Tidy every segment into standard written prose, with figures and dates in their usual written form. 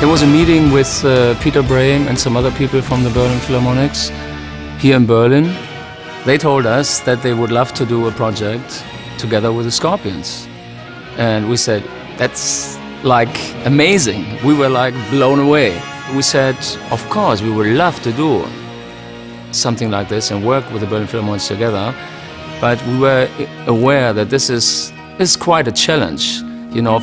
There was a meeting with Peter Brame and some other people from the Berlin Philharmonics here in Berlin. They told us that they would love to do a project together with the Scorpions. And we said, that's like amazing. We were like blown away. We said, of course, we would love to do something like this and work with the Berlin Philharmonics together. But we were aware that this is quite a challenge,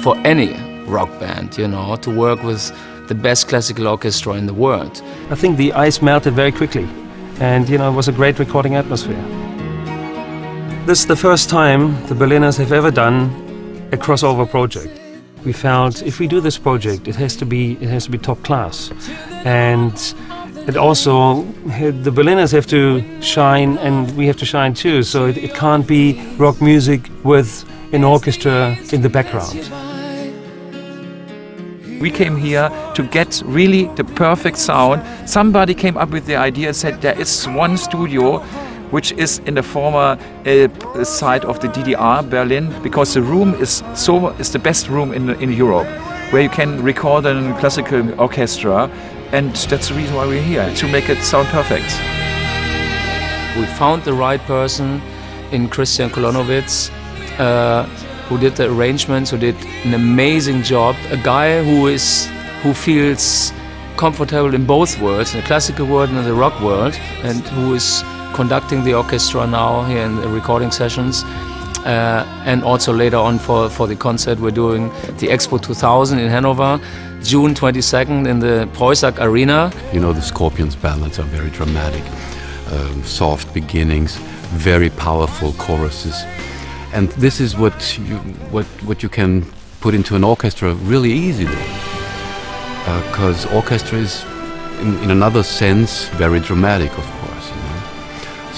for any rock band, to work with the best classical orchestra in the world. I think the ice melted very quickly, and it was a great recording atmosphere. This is the first time the Berliners have ever done a crossover project. We felt if we do this project, it has to be top class, and it also the Berliners have to shine, and we have to shine too. So it can't be rock music with an orchestra in the background. We came here to get really the perfect sound. Somebody came up with the idea and said there is one studio which is in the former side of the DDR, Berlin, because the room is the best room in Europe, where you can record a classical orchestra, and that's the reason why we're here, to make it sound perfect. We found the right person in Christian Kolonowitz, who did the arrangements, who did an amazing job. A guy who feels comfortable in both worlds, in the classical world and in the rock world, and who is conducting the orchestra now here in the recording sessions, and also later on for the concert we're doing the Expo 2000 in Hanover, June 22nd in the Preußack Arena. The Scorpions ballads are very dramatic, soft beginnings, very powerful choruses. And this is what you can put into an orchestra really easily, because orchestra is, in another sense, very dramatic, of course.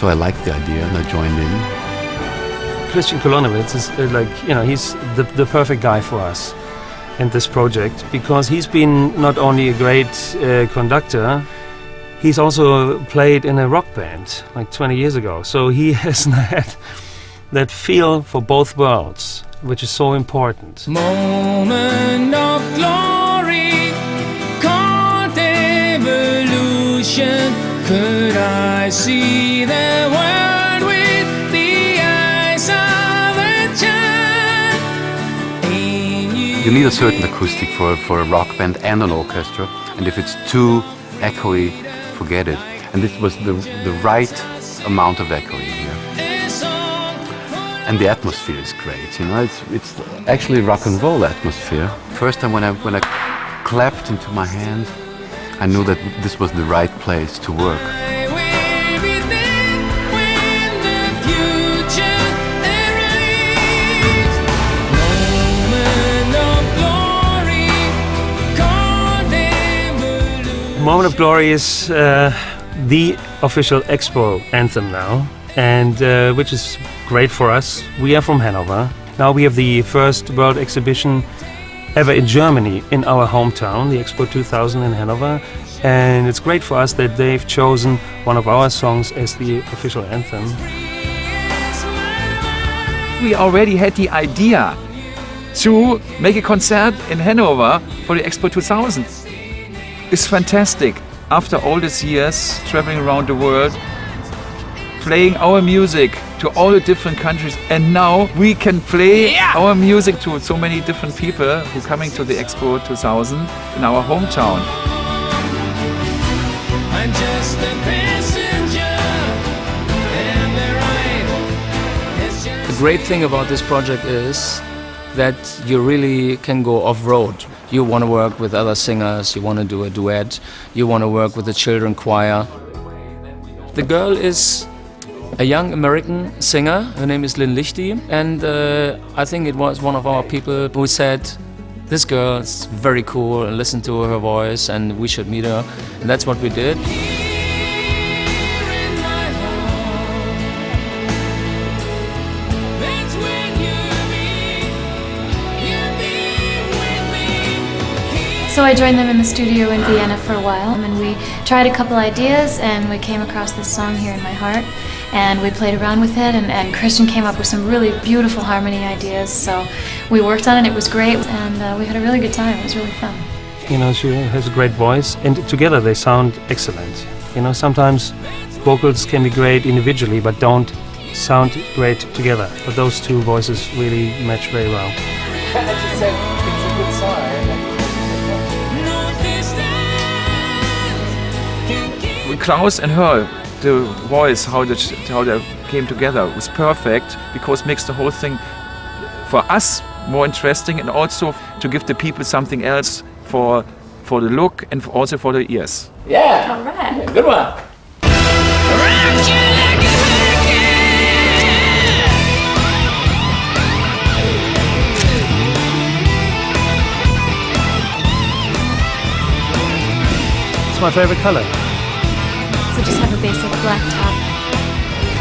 So I liked the idea and I joined in. Christian Kolonowitz is he's the perfect guy for us and this project, because he's been not only a great conductor, he's also played in a rock band like 20 years ago. So he has that feel for both worlds, which is so important. Moment of glory, called evolution. Could I see the world with the eyes of a child? You need a certain acoustic for a rock band and an orchestra, and if it's too echoey, forget it. And this was the right amount of echoing here. And the atmosphere is great, it's actually rock and roll atmosphere. First time when I clapped into my hand, I knew that this was the right place to work. Moment of Glory is the official Expo anthem now, and which is great for us. We are from Hanover. Now we have the first world exhibition ever in Germany, in our hometown, the Expo 2000 in Hanover. And it's great for us that they've chosen one of our songs as the official anthem. We already had the idea to make a concert in Hanover for the Expo 2000. It's fantastic. After all these years traveling around the world, playing our music to all the different countries, and now we can play our music to so many different people who are coming to the Expo 2000 in our hometown. I'm just a passenger, and the ride is just... The great thing about this project is that you really can go off-road. You want to work with other singers, you want to do a duet, you want to work with the children choir. The girl is a young American singer. Her name is Lynn Lichty, and I think it was one of our people who said, this girl is very cool, and listen to her voice, and we should meet her. And that's what we did. So I joined them in the studio in Vienna for a while, and we tried a couple ideas, and we came across this song, Here in My Heart, and we played around with it, and Christian came up with some really beautiful harmony ideas, so we worked on it. It was great, and we had a really good time. It was really fun. You know, she has a great voice, and together they sound excellent. You know, sometimes vocals can be great individually, but don't sound great together. But those two voices really match very well. With Klaus and her, the voice, how they came together was perfect, because it makes the whole thing for us more interesting, and also to give the people something else for the look and also for the ears. Yeah. All right. Good one. It's my favorite color. So just have a basic black top.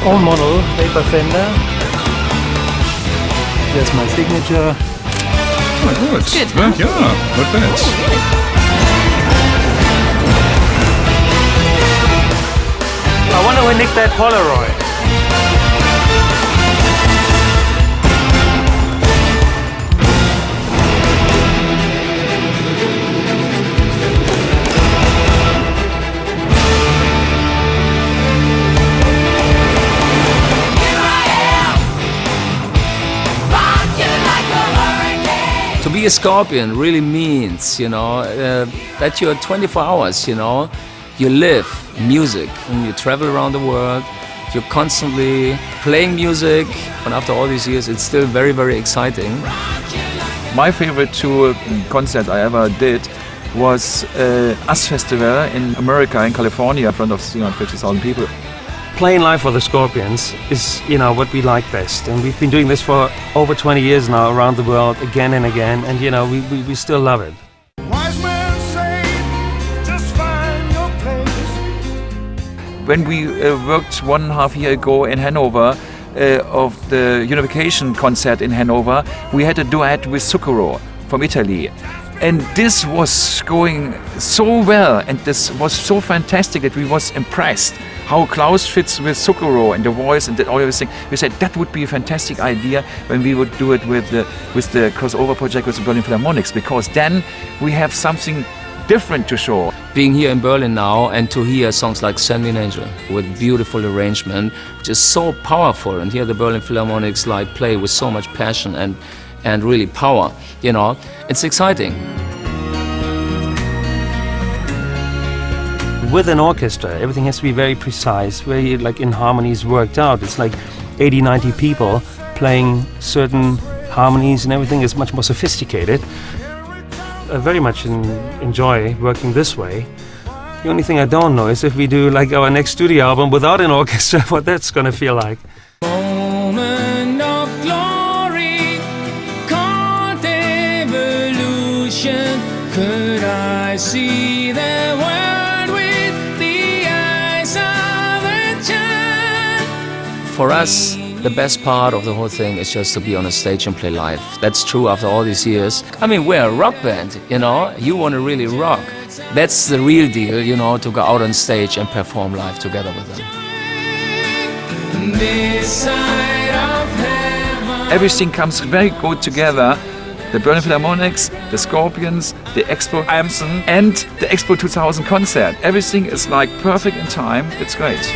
Own model, paper fender. There's my signature. Oh, good. Good. Yeah, not bad. I wonder who nicked that Polaroid. To be a Scorpion really means, that you're 24 hours, you live music and you travel around the world. You're constantly playing music, and after all these years, it's still very, very exciting. My favorite two concert I ever did was US Festival in America, in California, in front of 350,000 people. Playing live for the Scorpions is, what we like best, and we've been doing this for over 20 years now around the world, again and again, and we still love it. When we worked 1.5 years ago in Hanover of the Unification concert in Hanover, we had a duet with Zucchero from Italy. And this was going so well, and this was so fantastic that we was impressed how Klaus fits with Zucchero and the voice and all everything. We said that would be a fantastic idea when we would do it with the crossover project with the Berlin Philharmonics, because then we have something different to show. Being here in Berlin now and to hear songs like Send Me an Angel with beautiful arrangement, which is so powerful, and here the Berlin Philharmonics play with so much passion and really power, it's exciting. With an orchestra, everything has to be very precise, very in harmonies worked out. It's like 80, 90 people playing certain harmonies, and everything is much more sophisticated. I very much enjoy working this way. The only thing I don't know is if we do our next studio album without an orchestra, what that's gonna feel like. Moment of glory, called evolution. Could I see the world with the eyes of a child? For us, the best part of the whole thing is just to be on a stage and play live. That's true after all these years. I mean, we're a rock band, You want to really rock. That's the real deal, to go out on stage and perform live together with them. This side of heaven. Everything comes very good together. The Berlin Philharmonics, the Scorpions, the Expo Amson, and the Expo 2000 concert. Everything is perfect in time. It's great.